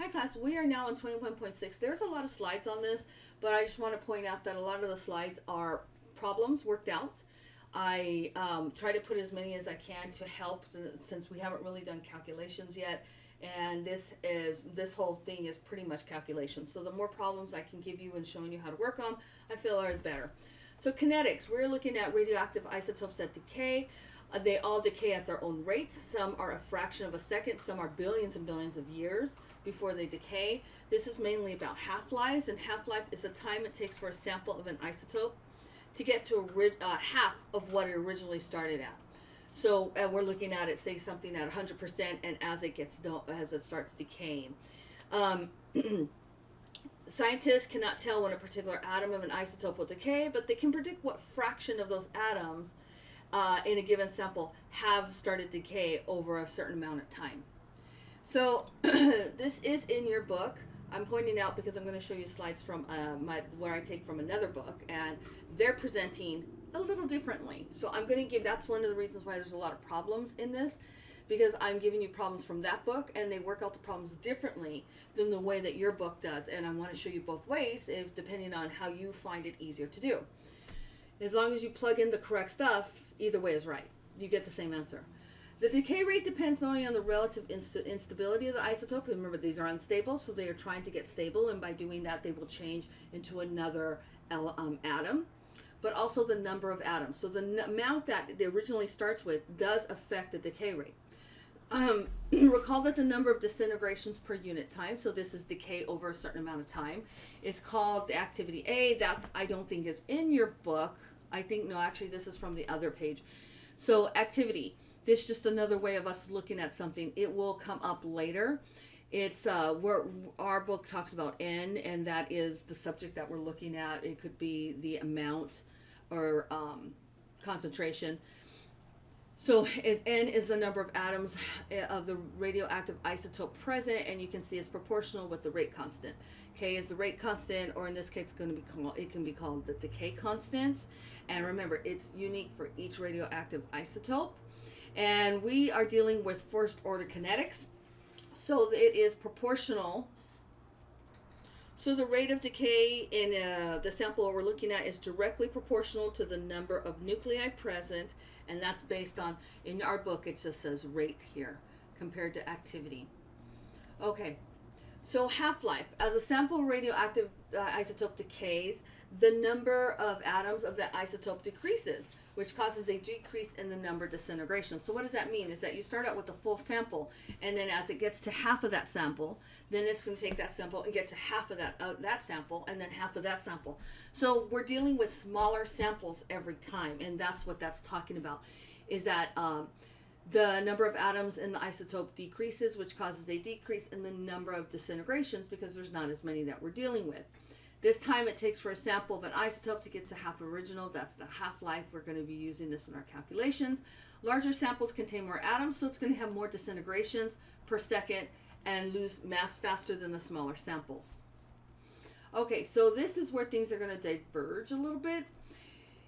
Hi class, we are now on 21.6. There's a lot of slides on this, but I just want to point out that a lot of the slides are problems worked out. I try to put as many as I can to help since we haven't really done calculations yet. And this whole thing is pretty much calculations. So the more problems I can give you and showing you how to work on, I feel are better. So kinetics, we're looking at radioactive isotopes that decay. They all decay at their own rates. Some are a fraction of a second. Some are billions and billions of years before they decay. This is mainly about half-lives, and half-life is the time it takes for a sample of an isotope to get to half of what it originally started at. So we're looking at it, say something at 100%, and as it starts decaying. Scientists cannot tell when a particular atom of an isotope will decay, but they can predict what fraction of those atoms in a given sample have started decay over a certain amount of time. So this is in your book. I'm pointing out because I'm going to show you slides from where I take from another book, and they're presenting a little differently. So I'm going to give, that's one of the reasons why there's a lot of problems in this, because I'm giving you problems from that book, and they work out the problems differently than the way that your book does. And I want to show you both ways, depending on how you find it easier to do. As long as you plug in the correct stuff, either way is right. You get the same answer. The decay rate depends not only on the relative instability of the isotope. Remember, these are unstable, so they are trying to get stable, and by doing that, they will change into another atom, but also the number of atoms. So the amount that it originally starts with does affect the decay rate. Recall that the number of disintegrations per unit time, so this is decay over a certain amount of time, is called the activity A. That I don't think is in your book. I think, no, actually this is from the other page. So activity, this is just another way of us looking at something. It will come up later. It's where our book talks about N, and that is the subject that we're looking at. It could be the amount or concentration. So N is the number of atoms of the radioactive isotope present, and you can see it's proportional with the rate constant. K is the rate constant, or in this case, it can be called the decay constant. And remember, it's unique for each radioactive isotope. And we are dealing with first order kinetics. So it is proportional. So the rate of decay in the sample we're looking at is directly proportional to the number of nuclei present, and that's based on, in our book it just says rate here, compared to activity. Okay, so half-life. As a sample radioactive isotope decays, the number of atoms of that isotope decreases, which causes a decrease in the number of disintegrations. So what does that mean? Is that you start out with a full sample, and then as it gets to half of that sample, then it's going to take that sample and get to half of that sample, and then half of that sample. So we're dealing with smaller samples every time, and that's what that's talking about, is that the number of atoms in the isotope decreases, which causes a decrease in the number of disintegrations because there's not as many that we're dealing with. This time it takes for a sample of an isotope to get to half original. That's the half-life. We're going to be using this in our calculations. Larger samples contain more atoms, so it's going to have more disintegrations per second and lose mass faster than the smaller samples. Okay, so this is where things are going to diverge a little bit.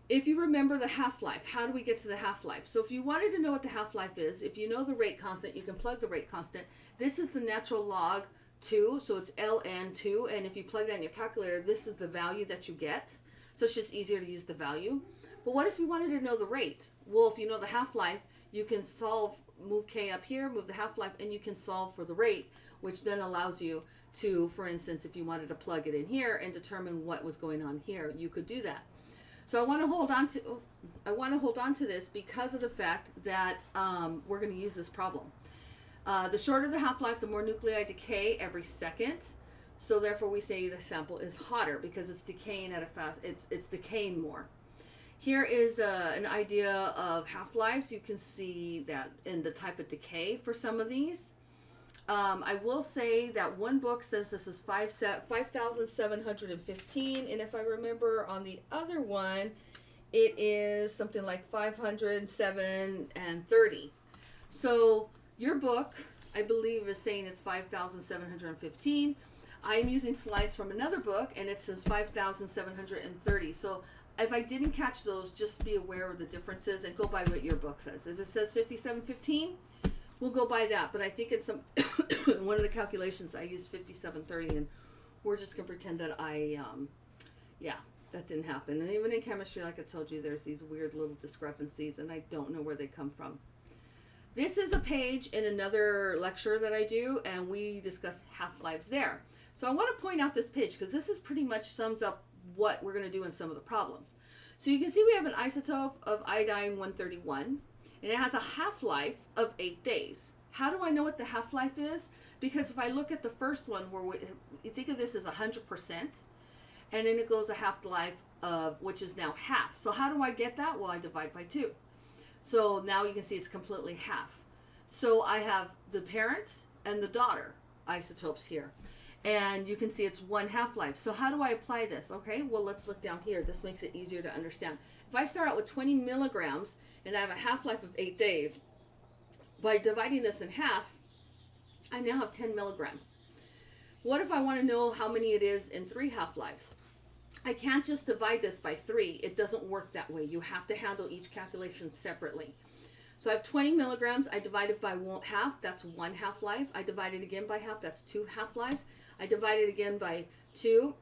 If you remember the half-life, how do we get to the half-life? So if you wanted to know what the half-life is, if you know the rate constant, you can plug the rate constant. This is the natural log 2, so it's ln2, and if you plug that in your calculator, this is the value that you get. So it's just easier to use the value. But what if you wanted to know the rate? Well, if you know the half-life, you can solve, move k up here, move the half-life, and you can solve for the rate, which then allows you to, for instance, if you wanted to plug it in here and determine what was going on here, you could do that. So I want to hold on to this because of the fact that we're going to use this problem. The shorter the half-life, the more nuclei decay every second. So therefore we say the sample is hotter because it's decaying at a fast, it's decaying more. Here is an idea of half-lives. You can see that in the type of decay for some of these. I will say that one book says this is 5,715, and if I remember on the other one, it is something like 507 and 30. So your book, I believe, is saying it's 5,715. I'm using slides from another book, and it says 5,730. So if I didn't catch those, just be aware of the differences and go by what your book says. If it says 5715, we'll go by that. But I think in some one of the calculations I used 5730, and we're just gonna pretend that that didn't happen. And even in chemistry, like I told you, there's these weird little discrepancies, and I don't know where they come from. This is a page in another lecture that I do, and we discuss half-lives there. So I want to point out this page because this is pretty much sums up what we're going to do in some of the problems. So you can see we have an isotope of iodine-131, and it has a half-life of 8 days. How do I know what the half-life is? Because if I look at the first one, where you think of this as 100%, and then it goes a half-life of, which is now half. So how do I get that? Well, I divide by 2. So now you can see it's completely half. So I have the parent and the daughter isotopes here. And you can see it's 1 half-life. So how do I apply this? Okay, well, let's look down here. This makes it easier to understand. If I start out with 20 milligrams and I have a half-life of 8 days, by dividing this in half, I now have 10 milligrams. What if I want to know how many it is in 3 half-lives? I can't just divide this by 3. It doesn't work that way. You have to handle each calculation separately. So I have 20 milligrams. I divide it by half. That's 1 half-life. I divide it again by half. That's 2 half-lives. I divide it again by 2.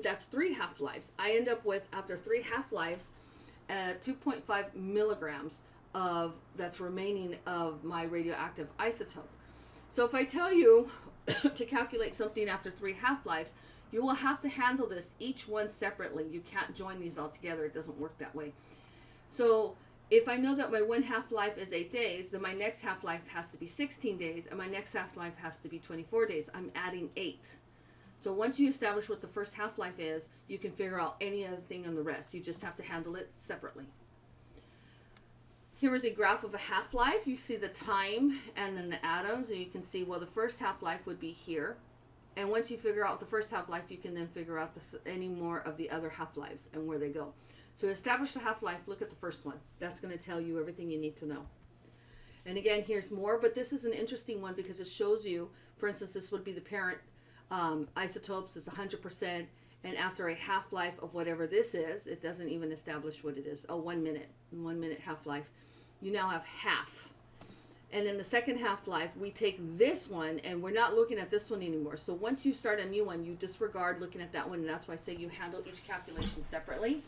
That's 3 half-lives. I end up with, after 3 half-lives, 2.5 milligrams of that's remaining of my radioactive isotope. So if I tell you to calculate something after 3 half-lives, you will have to handle this each one separately. You can't join these all together. It doesn't work that way. So if I know that my 1 half-life is 8 days, then my next half-life has to be 16 days, and my next half-life has to be 24 days. I'm adding 8. So once you establish what the first half-life is, you can figure out any other thing on the rest. You just have to handle it separately. Here is a graph of a half-life. You see the time and then the atoms, and you can see, well, the first half-life would be here. And once you figure out the first half-life, you can then figure out any more of the other half-lives and where they go. So establish the half-life, look at the first one. That's going to tell you everything you need to know. And again, here's more, but this is an interesting one because it shows you, for instance, this would be the parent isotopes is 100%, and after a half-life of whatever this is, it doesn't even establish what it is. Oh, 1 minute, 1 minute half-life. You now have half. And then the second half-life, we take this one, and we're not looking at this one anymore. So once you start a new one, you disregard looking at that one, and that's why I say you handle each calculation separately.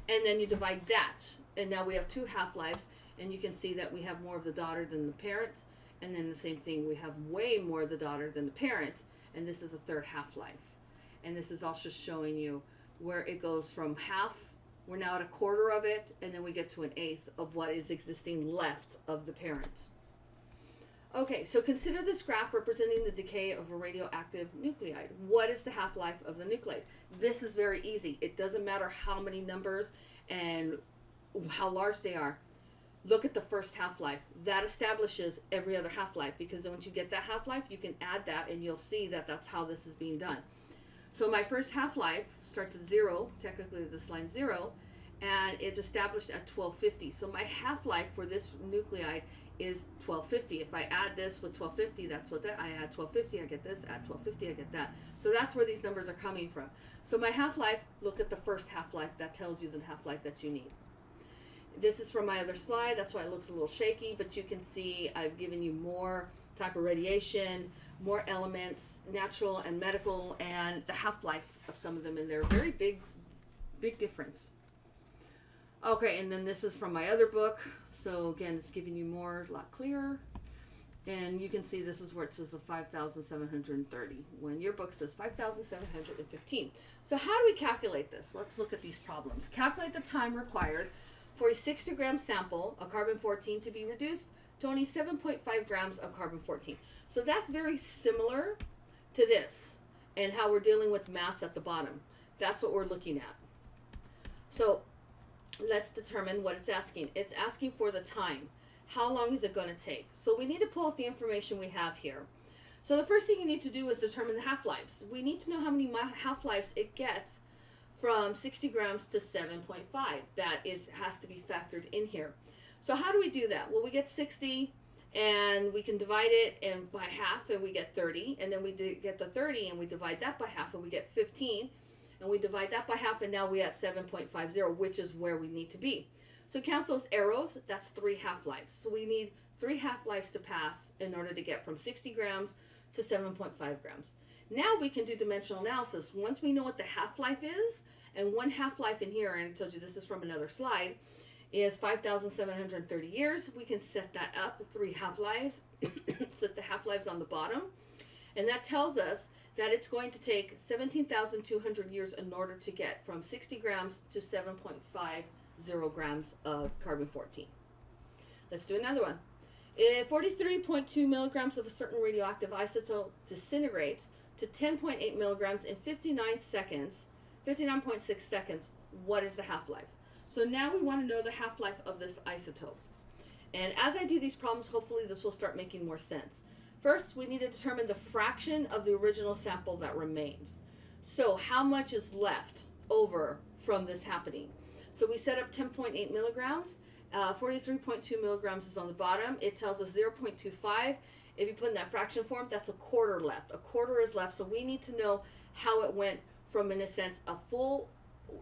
And then you divide that. And now we have 2 half-lives, and you can see that we have more of the daughter than the parent. And then the same thing, we have way more of the daughter than the parent, and this is the 3rd half-life. And this is also showing you where it goes from half, we're now at a quarter of it, and then we get to 1/8 of what is existing left of the parent. Okay, so consider this graph representing the decay of a radioactive nuclide. What is the half-life of the nuclide? This is very easy. It doesn't matter how many numbers and how large they are. Look at the first half-life. That establishes every other half-life, because then once you get that half-life, you can add that, and you'll see that that's how this is being done. So my first half-life starts at 0. Technically, this line's 0, and it's established at 1250. So my half-life for this nuclide is 1250. If I add this with 1250, that's what I add 1250, I get this, add 1250, I get that. So that's where these numbers are coming from. So my half-life, look at the first half-life. That tells you the half-life that you need. This is from my other slide. That's why it looks a little shaky, but you can see I've given you more type of radiation, more elements, natural and medical, and the half-lives of some of them, and they're very big difference. Okay, and then this is from my other book. So again, it's giving you more, a lot clearer. And you can see this is where it says the 5,730, when your book says 5,715. So how do we calculate this? Let's look at these problems. Calculate the time required for a 60-gram sample of carbon-14 to be reduced to only 7.5 grams of carbon-14. So that's very similar to this, and how we're dealing with mass at the bottom. That's what we're looking at. So let's determine what it's asking. It's asking for the time. How long is it going to take? So we need to pull out the information we have here. So the first thing you need to do is determine the half-lives. We need to know how many half-lives it gets from 60 grams to 7.5. That has to be factored in here. So how do we do that? Well, we get 60, and we can divide it by half, and we get 30. And then we get the 30, and we divide that by half, and we get 15. And we divide that by half, and now we're at 7.50, which is where we need to be. So count those arrows. That's 3 half-lives. So we need 3 half-lives to pass in order to get from 60 grams to 7.5 grams. Now we can do dimensional analysis. Once we know what the half-life is, and one half-life in here, and I told you this is from another slide, is 5,730 years. We can set that up, 3 half-lives, set the half-lives on the bottom, and that tells us that it's going to take 17,200 years in order to get from 60 grams to 7.50 grams of carbon-14. Let's do another one. If 43.2 milligrams of a certain radioactive isotope disintegrates to 10.8 milligrams in 59.6 seconds, what is the half-life? So now we want to know the half-life of this isotope. And as I do these problems, hopefully this will start making more sense. First, we need to determine the fraction of the original sample that remains. So how much is left over from this happening? So we set up 10.8 milligrams. 43.2 milligrams is on the bottom. It tells us 0.25. If you put in that fraction form, that's a quarter left. A quarter is left. So we need to know how it went from, in a sense, a full,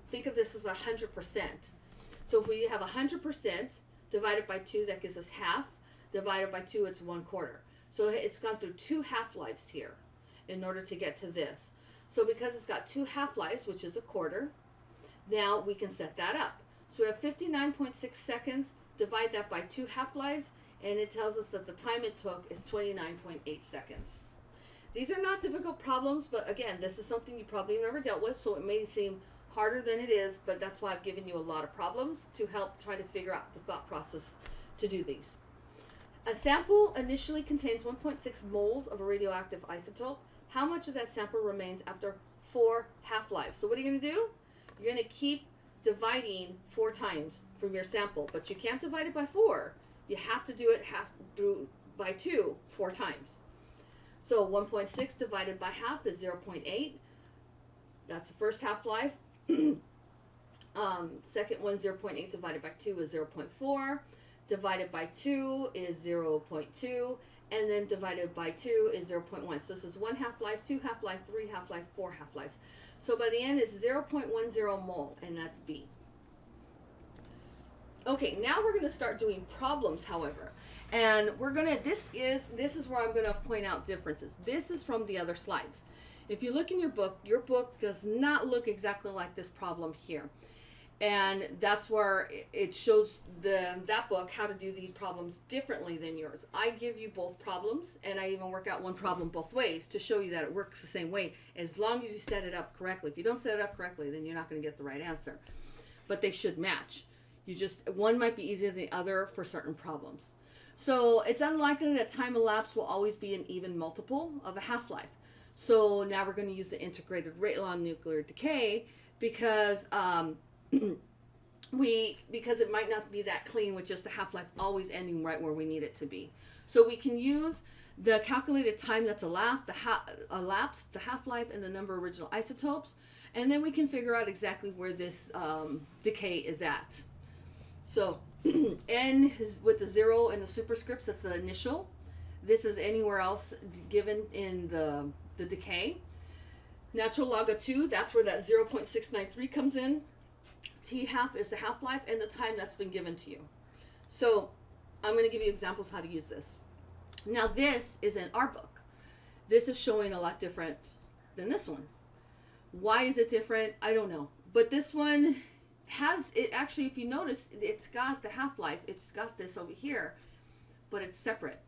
think of this as 100%. So if we have 100% divided by 2, that gives us half. Divided by 2, it's 1/4. So it's gone through 2 half-lives here in order to get to this. So because it's got 2 half-lives, which is a quarter, now we can set that up. So we have 59.6 seconds, divide that by 2 half-lives, and it tells us that the time it took is 29.8 seconds. These are not difficult problems, but again, this is something you probably never dealt with, so it may seem harder than it is, but that's why I've given you a lot of problems to help try to figure out the thought process to do these. A sample initially contains 1.6 moles of a radioactive isotope. How much of that sample remains after 4 half-lives? So what are you going to do? You're going to keep dividing 4 times from your sample, but you can't divide it by 4. You have to do it by 2 4 times. So 1.6 divided by half is 0.8. That's the first half-life. Second one, 0.8 divided by 2 is 0.4. Divided by 2 is 0.2. And then divided by 2 is 0.1. So this is 1 half-life, 2 half-life, 3 half-life, 4 half-lives. So by the end it's 0.10 mole, and that's B. Okay, now we're going to start doing problems, however. And we're going to, this is where I'm going to point out differences. This is from the other slides. If you look in your book does not look exactly like this problem here. And that's where it shows that book how to do these problems differently than yours. I give you both problems, and I even work out one problem both ways to show you that it works the same way, as long as you set it up correctly. If you don't set it up correctly, then you're not going to get the right answer. But they should match. One might be easier than the other for certain problems. So it's unlikely that time elapsed will always be an even multiple of a half-life. So now we're going to use the integrated rate law in nuclear decay because because it might not be that clean with just the half-life always ending right where we need it to be. So we can use the calculated time that's elapsed, the half-life, and the number of original isotopes, and then we can figure out exactly where this decay is at. So N is with the 0 and the superscripts, that's the initial. This is anywhere else given in the decay. Natural log of 2, that's where that 0.693 comes in. T half is the half-life and the time that's been given to you. So I'm going to give you examples how to use this. Now this is in our book. This is showing a lot different than this one. Why is it different? I don't know. But this one has, it actually, if you notice, it's got the half-life. It's got this over here, but it's separate.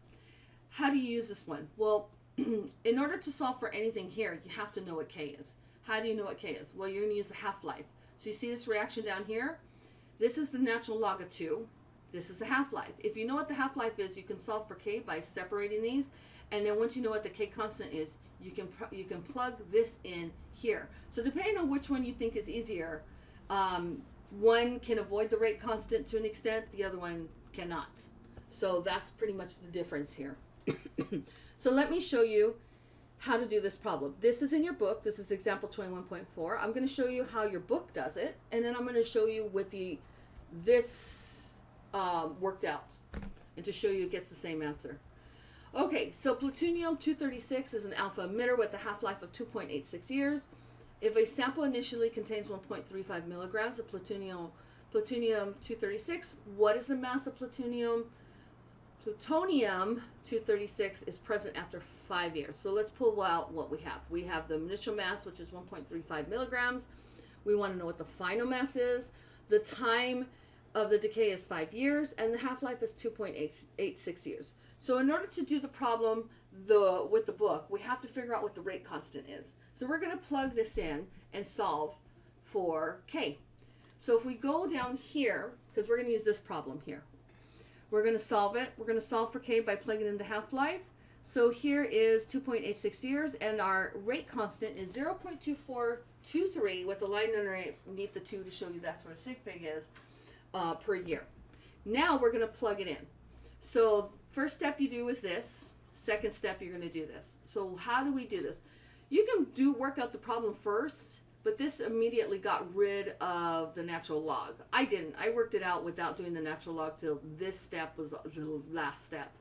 How do you use this one? Well, in order to solve for anything here, you have to know what K is. How do you know what K is? Well, you're going to use the half-life. So you see this reaction down here? This is the natural log of 2. This is the half-life. If you know what the half-life is, you can solve for K by separating these. And then once you know what the K constant is, you can plug this in here. So depending on which one you think is easier, one can avoid the rate constant to an extent, the other one cannot. So that's pretty much the difference here. So let me show you how to do this problem. This is in your book. This is example 21.4. I'm going to show you how your book does it, and then I'm going to show you with this worked out, and to show you it gets the same answer. Okay, so plutonium-236 is an alpha emitter with a half-life of 2.86 years. If a sample initially contains 1.35 milligrams of plutonium-236, what is the mass of plutonium Plutonium-236 is present after 5 years. So let's pull out what we have. We have the initial mass, which is 1.35 milligrams. We want to know what the final mass is. The time of the decay is 5 years, and the half-life is 2.86 years. So in order to do the problem with the book, we have to figure out what the rate constant is. So we're going to plug this in and solve for K. So if we go down here, because we're going to use this problem here, we're going to solve it. We're going to solve for K by plugging in the half-life. So here is 2.86 years, and our rate constant is 0.2423 with the line underneath the 2 to show you that's where the sig fig is per year. Now we're going to plug it in. So first step you do is this. Second step, you're going to do this. So how do we do this? You can work out the problem first, but this immediately got rid of the natural log. I didn't. I worked it out without doing the natural log till this step was the last step.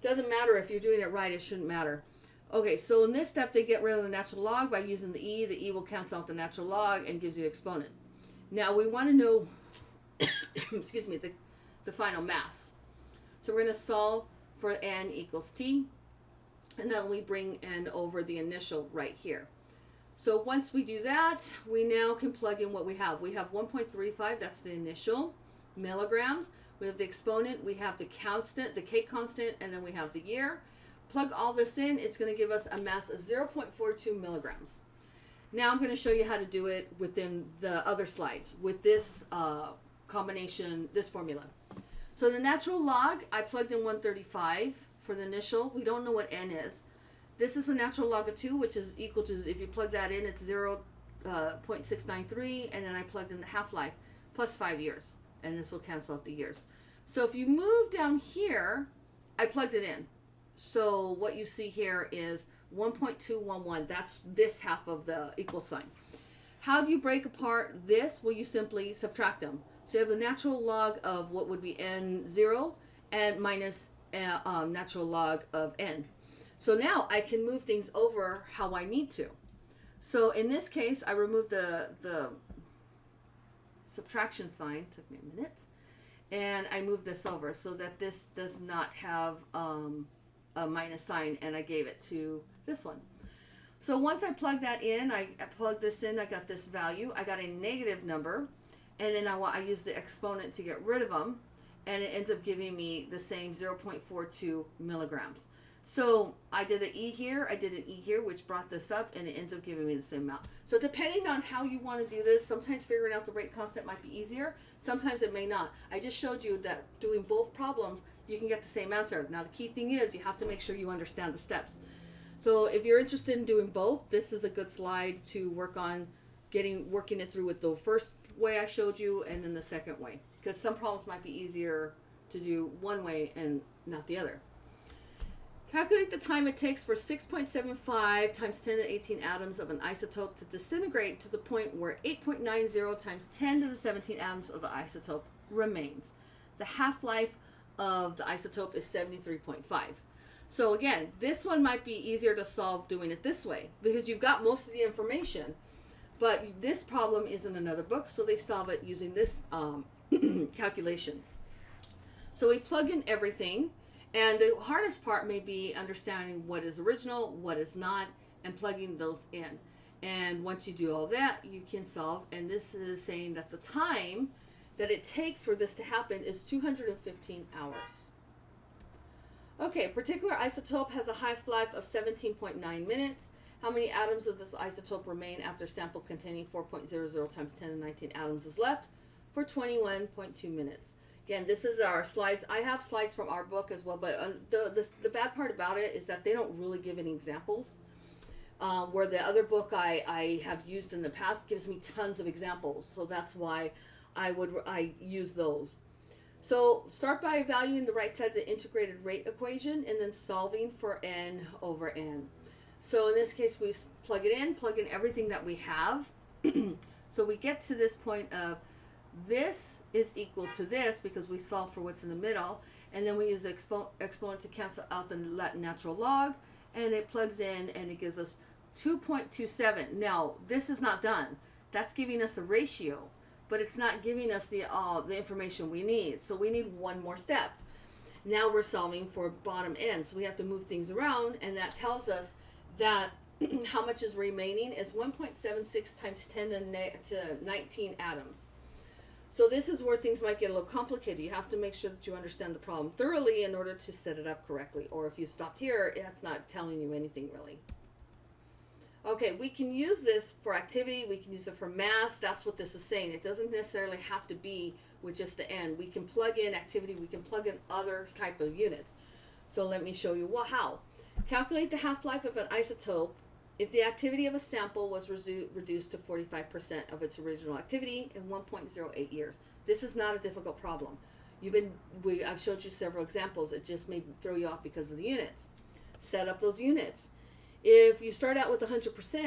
Doesn't matter if you're doing it right, it shouldn't matter. Okay, so in this step, they get rid of the natural log by using the e. The e will cancel out the natural log and gives you the exponent. Now we want to know, excuse me, the final mass. So we're going to solve for n equals t, and then we bring n over the initial right here. So once we do that, we now can plug in what we have. We have 1.35, that's the initial, milligrams. We have the exponent, we have the constant, the K constant, and then we have the year. Plug all this in, it's going to give us a mass of 0.42 milligrams. Now I'm going to show you how to do it within the other slides with this combination, this formula. So the natural log, I plugged in 135 for the initial. We don't know what n is. This is the natural log of 2, which is equal to, if you plug that in, it's 0.693, and then I plugged in the half-life plus 5 years, and this will cancel out the years. So if you move down here, I plugged it in. So what you see here is 1.211. That's this half of the equal sign. How do you break apart this? Well, you simply subtract them. So you have the natural log of what would be n0 and minus natural log of n. So now I can move things over how I need to. So in this case, I removed the subtraction sign, took me a minute, and I moved this over so that this does not have a minus sign, and I gave it to this one. So once I plug that in, I plugged this in, I got this value, I got a negative number, and then I use the exponent to get rid of them, and it ends up giving me the same 0.42 milligrams. So I did an E here, I did an E here, which brought this up, and it ends up giving me the same amount. So depending on how you want to do this, sometimes figuring out the rate constant might be easier, sometimes it may not. I just showed you that doing both problems, you can get the same answer. Now the key thing is you have to make sure you understand the steps. So if you're interested in doing both, this is a good slide to work on working it through with the first way I showed you and then the second way. Because some problems might be easier to do one way and not the other. Calculate the time it takes for 6.75 times 10 to the 18 atoms of an isotope to disintegrate to the point where 8.90 times 10 to the 17 atoms of the isotope remains. The half-life of the isotope is 73.5. So again, this one might be easier to solve doing it this way because you've got most of the information, but this problem is in another book, so they solve it using this calculation. So we plug in everything. And the hardest part may be understanding what is original, what is not, and plugging those in. And once you do all that, you can solve. And this is saying that the time that it takes for this to happen is 215 hours. Okay, a particular isotope has a half-life of 17.9 minutes. How many atoms of this isotope remain after sample containing 4.00 times 10 to the 19 atoms is left for 21.2 minutes? Again, this is our slides. I have slides from our book as well, but the bad part about it is that they don't really give any examples. Where the other book I have used in the past gives me tons of examples, so that's why I use those. So start by evaluating the right side of the integrated rate equation and then solving for n over n. So in this case, we plug in everything that we have. So we get to this point of this is equal to this because we solve for what's in the middle, and then we use the exponent to cancel out the natural log, and it plugs in and it gives us 2.27. Now this is not done. That's giving us a ratio, but it's not giving us the information we need. So we need one more step. Now we're solving for bottom end, so we have to move things around, and that tells us that how much is remaining is 1.76 times 10 to 19 atoms. So this is where things might get a little complicated. You have to make sure that you understand the problem thoroughly in order to set it up correctly. Or if you stopped here, that's not telling you anything really. Okay, we can use this for activity. We can use it for mass. That's what this is saying. It doesn't necessarily have to be with just the end. We can plug in activity. We can plug in other type of units. So let me show you how. Calculate the half-life of an isotope if the activity of a sample was reduced to 45% of its original activity in 1.08 years. This is not a difficult problem. I've showed you several examples. It just may throw you off because of the units. Set up those units. If you start out with 100%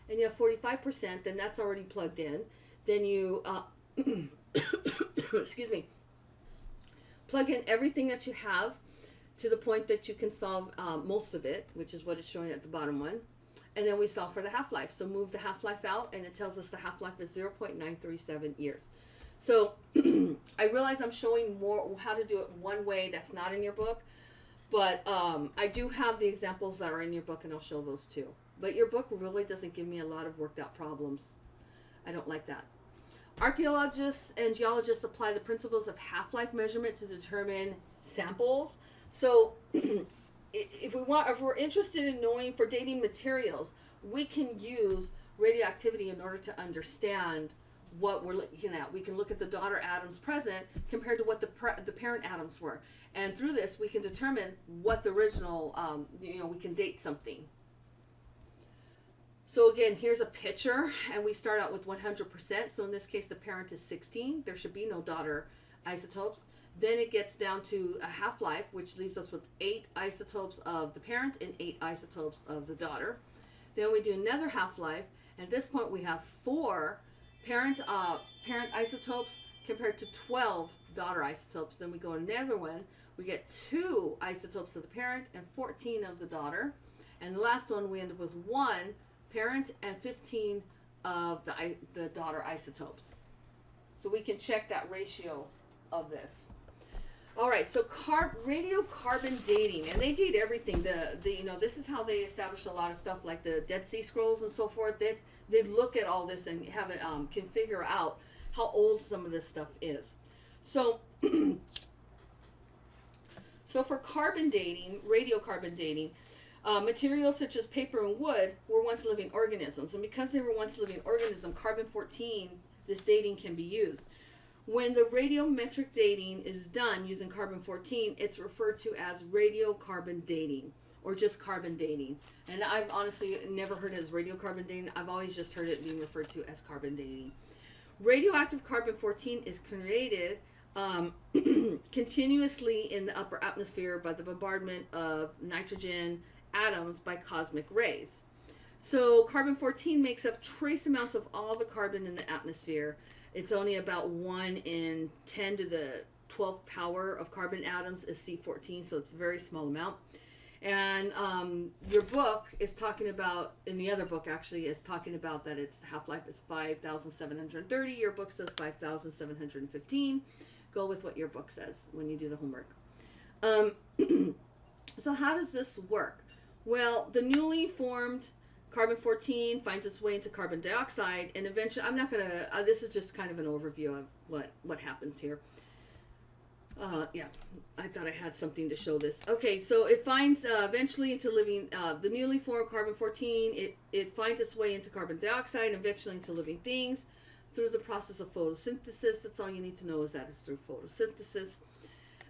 and you have 45%, then that's already plugged in. Then you, excuse me, plug in everything that you have to the point that you can solve most of it, which is what it's showing at the bottom one. And then we solve for the half-life. So move the half-life out, and it tells us the half-life is 0.937 years. So I realize I'm showing more how to do it one way that's not in your book, but I do have the examples that are in your book, and I'll show those too. But your book really doesn't give me a lot of worked out problems. I don't like that. Archaeologists and geologists apply the principles of half-life measurement to determine samples. So if we're interested in knowing for dating materials, we can use radioactivity in order to understand what we're looking at. We can look at the daughter atoms present compared to what the parent atoms were, and through this we can determine what the original, we can date something. So again, here's a picture, and we start out with 100%. So in this case, the parent is 16. There should be no daughter isotopes. Then it gets down to a half-life, which leaves us with 8 isotopes of the parent and 8 isotopes of the daughter. Then we do another half-life, and at this point we have 4 parent isotopes compared to 12 daughter isotopes. Then we go another one. We get 2 isotopes of the parent and 14 of the daughter. And the last one, we end up with 1 parent and 15 of the daughter isotopes. So we can check that ratio of this. All right, so radiocarbon dating, and they date everything. This is how they establish a lot of stuff, like the Dead Sea Scrolls and so forth. They look at all this and have it can figure out how old some of this stuff is. So, so for carbon dating, radiocarbon dating, materials such as paper and wood were once living organisms, and because they were once living organisms, carbon-14, this dating can be used. When the radiometric dating is done using carbon-14, it's referred to as radiocarbon dating, or just carbon dating. And I've honestly never heard it as radiocarbon dating. I've always just heard it being referred to as carbon dating. Radioactive carbon-14 is created continuously in the upper atmosphere by the bombardment of nitrogen atoms by cosmic rays. So carbon-14 makes up trace amounts of all the carbon in the atmosphere. It's only about 1 in 10 to the 12th power of carbon atoms is C14, so it's a very small amount. And your book is talking about, in the other book actually, is talking about that its half-life is 5,730. Your book says 5,715. Go with what your book says when you do the homework. So how does this work? Well, the newly formed carbon-14 finds its way into carbon dioxide, and eventually, I'm not going to, this is just kind of an overview of what happens here. Yeah, I thought I had something to show this. Okay, so it finds eventually into living, the newly formed carbon-14, it finds its way into carbon dioxide and eventually into living things through the process of photosynthesis. That's all you need to know, is that it's through photosynthesis,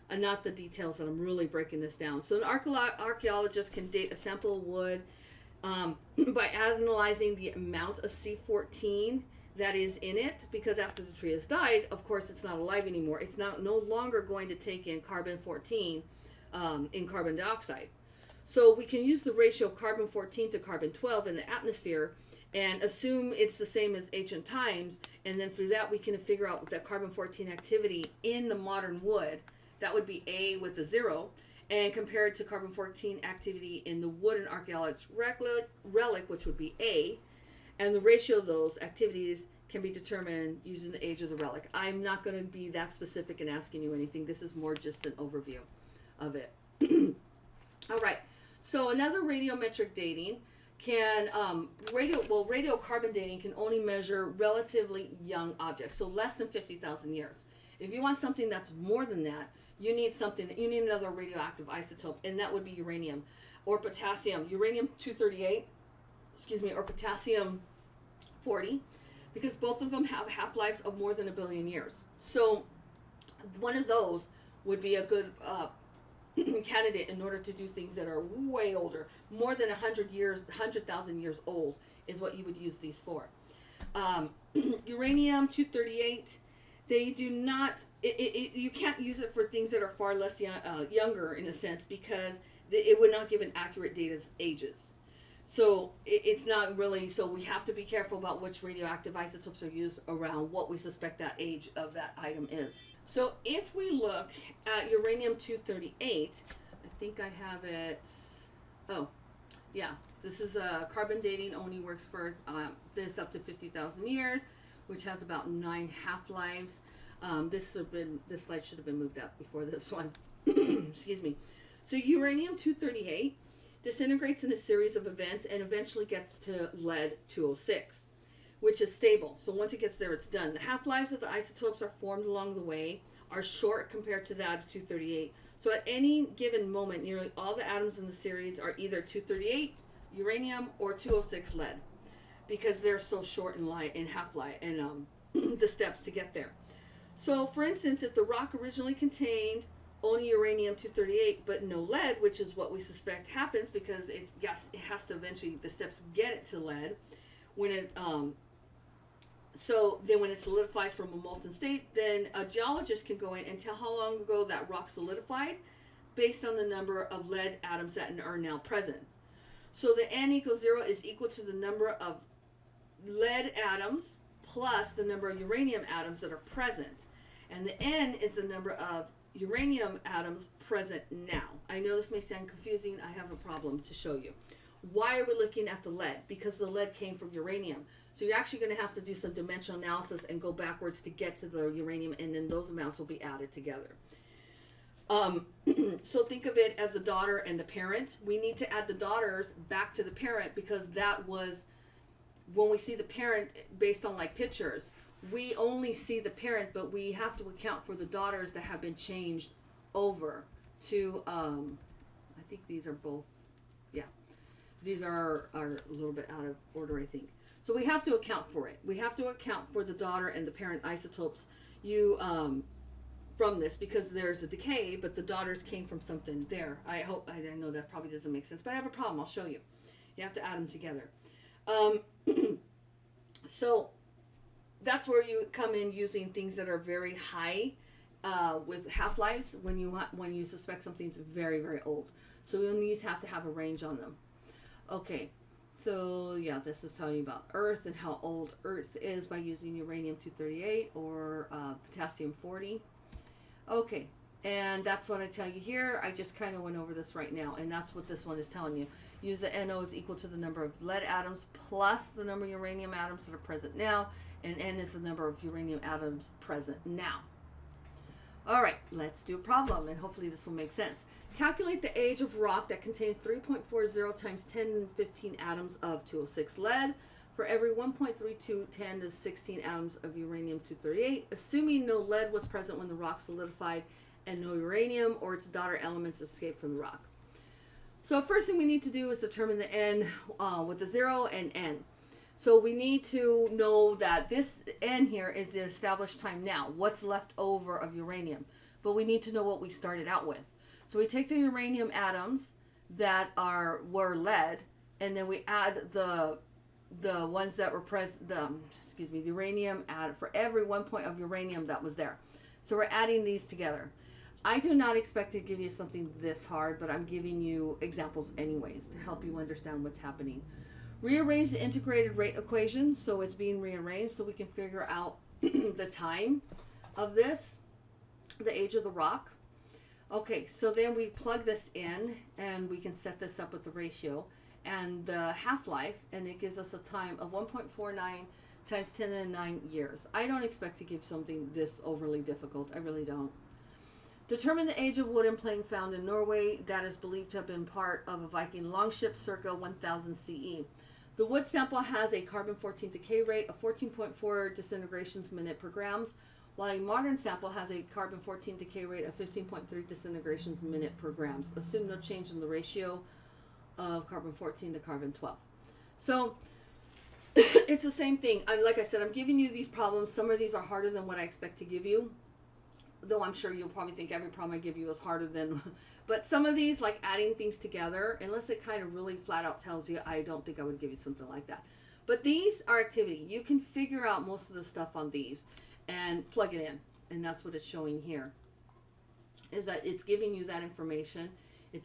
and not the details that I'm really breaking this down. So an archaeologist can date a sample of wood by analyzing the amount of C14 that is in it, because after the tree has died, of course, it's not alive anymore. It's no longer going to take in carbon-14 in carbon dioxide. So we can use the ratio of carbon-14 to carbon-12 in the atmosphere and assume it's the same as ancient times, and then through that we can figure out the carbon-14 activity in the modern wood. That would be A with the 0, and compared to carbon-14 activity in the wooden archaeological relic, which would be A, and the ratio of those activities can be determined using the age of the relic. I'm not going to be that specific in asking you anything. This is more just an overview. of it. All right. So another radiometric dating can radiocarbon dating can only measure relatively young objects, so less than 50,000 years. If you want something that's more than that, you need another radioactive isotope, and that would be uranium or potassium, uranium-238, or potassium-40, because both of them have half-lives of more than 1 billion years. So one of those would be a good candidate in order to do things that are way older, more than 100,000 years old is what you would use these for. Uranium-238, they do not, you can't use it for things that are far less younger in a sense, because it would not give an accurate date of ages. So it's not really, so we have to be careful about which radioactive isotopes are used around what we suspect that age of that item is. So if we look at uranium-238, I think I have it, oh, yeah, this is carbon dating, only works for this up to 50,000 years, which has about 9 half-lives. This slide should have been moved up before this one. Excuse me. So uranium-238 disintegrates in a series of events and eventually gets to lead-206, which is stable. So once it gets there, it's done. The half-lives of the isotopes are formed along the way are short compared to that of 238. So at any given moment, nearly all the atoms in the series are either 238 uranium or 206 lead, because they're so short in half-life and the steps to get there. So for instance, if the rock originally contained only uranium-238 but no lead, which is what we suspect happens because it has to eventually, the steps get it to lead, when it so then when it solidifies from a molten state, then a geologist can go in and tell how long ago that rock solidified based on the number of lead atoms that are now present. So the N equals 0 is equal to the number of lead atoms plus the number of uranium atoms that are present. And the N is the number of uranium atoms present now. I know this may sound confusing. I have a problem to show you. Why are we looking at the lead? Because the lead came from uranium. So you're actually going to have to do some dimensional analysis and go backwards to get to the uranium, and then those amounts will be added together. So think of it as the daughter and the parent. We need to add the daughters back to the parent, because that was, when we see the parent based on like pictures, we only see the parent, but we have to account for the daughters that have been changed over to, I think these are both, yeah, these are a little bit out of order, I think. So we have to account for it. We have to account for the daughter and the parent isotopes from this, because there's a decay, but the daughters came from something there. I know that probably doesn't make sense, but I have a problem. I'll show you. You have to add them together. So that's where you come in using things that are very high with half-lives when you suspect something's very, very old. So these have to have a range on them. Okay, so yeah, this is telling you about Earth and how old Earth is by using uranium-238 or potassium-40. Okay, and that's what I tell you here. I just kind of went over this right now, and that's what this one is telling you. Use the NO is equal to the number of lead atoms plus the number of uranium atoms that are present now, and N is the number of uranium atoms present now. All right, let's do a problem, and hopefully this will make sense. Calculate the age of rock that contains 3.40 times 10^15 atoms of 206 lead for every 1.32 10 to 16 atoms of uranium-238, assuming no lead was present when the rock solidified and no uranium or its daughter elements escaped from the rock. So first thing we need to do is determine the N with the 0 and N. So we need to know that this N here is the established time now, what's left over of uranium. But we need to know what we started out with. So we take the uranium atoms that were lead, and then we add the ones that were present, the uranium added for every 1 point of uranium that was there. So we're adding these together. I do not expect to give you something this hard, but I'm giving you examples anyways to help you understand what's happening. Rearrange the integrated rate equation, so it's being rearranged so we can figure out the time of this, the age of the rock. Okay, so then we plug this in and we can set this up with the ratio and the half-life, and it gives us a time of 1.49 times 10 to the 9 years. I don't expect to give something this overly difficult. I really don't. Determine the age of wooden plank found in Norway that is believed to have been part of a Viking longship circa 1000 CE. The wood sample has a carbon-14 decay rate of 14.4 disintegrations minute per grams, while a modern sample has a carbon-14 decay rate of 15.3 disintegrations minute per grams. Assume no change in the ratio of carbon-14 to carbon-12. So it's the same thing. Like I said, I'm giving you these problems. Some of these are harder than what I expect to give you, though I'm sure you'll probably think every problem I give you is harder than, but some of these, like adding things together, unless it kind of really flat out tells you, I don't think I would give you something like that. But these are activity. You can figure out most of the stuff on these and plug it in, and that's what it's showing here, is that it's giving you that information.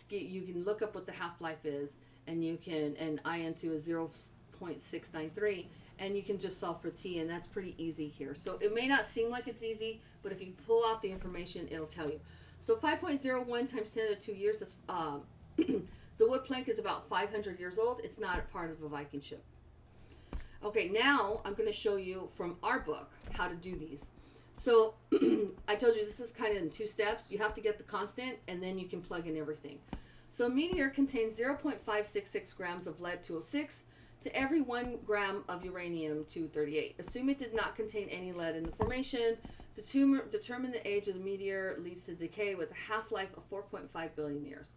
You can look up what the half-life is, and you can, and IN2 is 0.693, and you can just solve for T, and that's pretty easy here. So it may not seem like it's easy, but if you pull out the information, it'll tell you. So 5.01 times 10 to the 2 years, that's, the wood plank is about 500 years old. It's not a part of a Viking ship. Okay, now I'm going to show you from our book how to do these. So I told you this is kind of in 2 steps. You have to get the constant, and then you can plug in everything. So a meteor contains 0.566 grams of lead-206 to every 1 gram of uranium-238. Assume it did not contain any lead in the formation. Determine the age of the meteor leads to decay with a half-life of 4.5 billion years.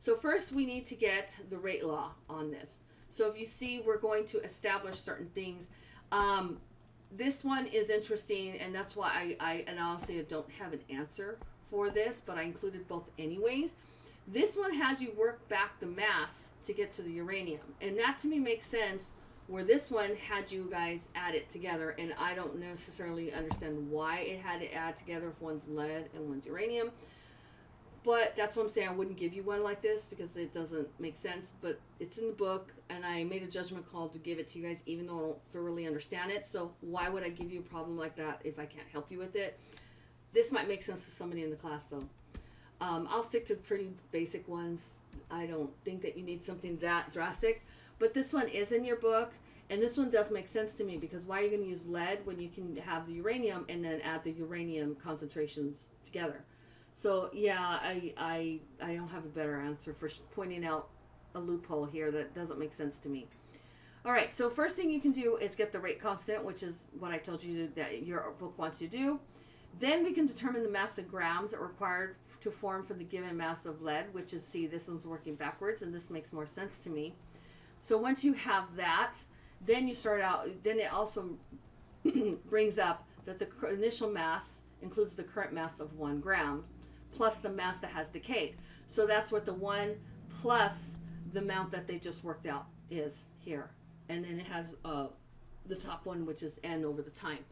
So first we need to get the rate law on this. So if you see, we're going to establish certain things. This one is interesting, and that's why and honestly I don't have an answer for this, but I included both anyways. This one has you work back the mass to get to the uranium, and that to me makes sense, where this one had you guys add it together, and I don't necessarily understand why it had to add together if one's lead and one's uranium. But that's what I'm saying. I wouldn't give you one like this because it doesn't make sense, but it's in the book, and I made a judgment call to give it to you guys even though I don't thoroughly understand it. So why would I give you a problem like that if I can't help you with it? This might make sense to somebody in the class though. I'll stick to pretty basic ones. I don't think that you need something that drastic, but this one is in your book, and this one does make sense to me because why are you going to use lead when you can have the uranium and then add the uranium concentrations together? So yeah, I don't have a better answer for pointing out a loophole here that doesn't make sense to me. All right, so first thing you can do is get the rate constant, which is what I told you that your book wants you to do. Then we can determine the mass of grams that are required to form for the given mass of lead, which is, see, this one's working backwards, and this makes more sense to me. So once you have that, then you start out, then it also brings up that the initial mass includes the current mass of 1 gram plus the mass that has decayed. So that's what the 1 plus the amount that they just worked out is here. And then it has the top one, which is n over the time.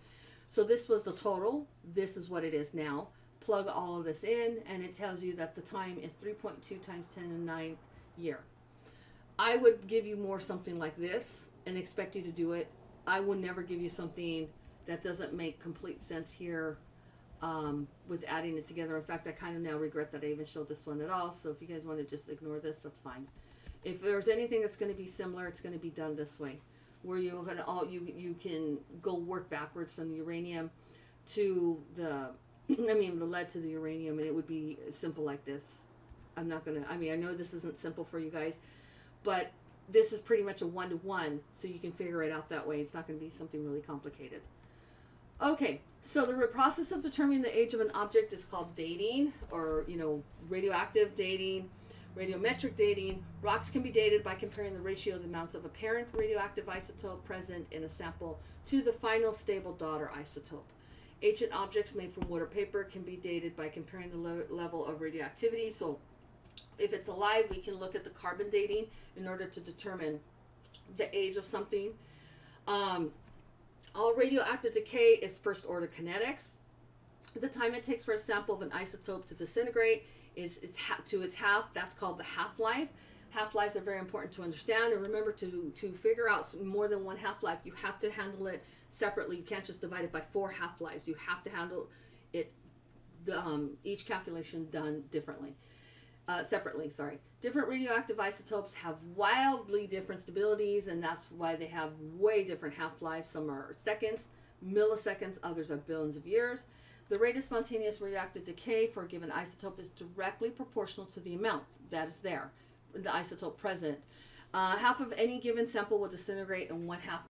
So this was the total. This is what it is now. Plug all of this in, and it tells you that the time is 3.2 times 10 to the 9th year. I would give you more something like this and expect you to do it. I would never give you something that doesn't make complete sense here with adding it together. In fact, I kind of now regret that I even showed this one at all. So if you guys want to just ignore this, that's fine. If there's anything that's going to be similar, it's going to be done this way, where you're going to you can go work backwards from the uranium to the the lead to the uranium, and it would be simple like this. I'm not going to, I know this isn't simple for you guys, but this is pretty much a 1-to-1, so you can figure it out that way. It's not going to be something really complicated. Okay, so the process of determining the age of an object is called dating, or, radioactive dating, radiometric dating. Rocks can be dated by comparing the ratio of the amount of apparent radioactive isotope present in a sample to the final stable daughter isotope. Ancient objects made from wood or paper can be dated by comparing the level of radioactivity. So if it's alive, we can look at the carbon dating in order to determine the age of something. All radioactive decay is first order kinetics. The time it takes for a sample of an isotope to disintegrate is to its half. That's called the half-life. Half-lives are very important to understand, and remember to figure out more than one half-life, you have to handle it separately. You can't just divide it by 4 half-lives. You have to handle it, each calculation done differently. Separately. Different radioactive isotopes have wildly different stabilities, and that's why they have way different half-lives. Some are seconds, milliseconds, others are billions of years. The rate of spontaneous radioactive decay for a given isotope is directly proportional to the amount that is there, the isotope present. Half of any given sample will disintegrate in 1/2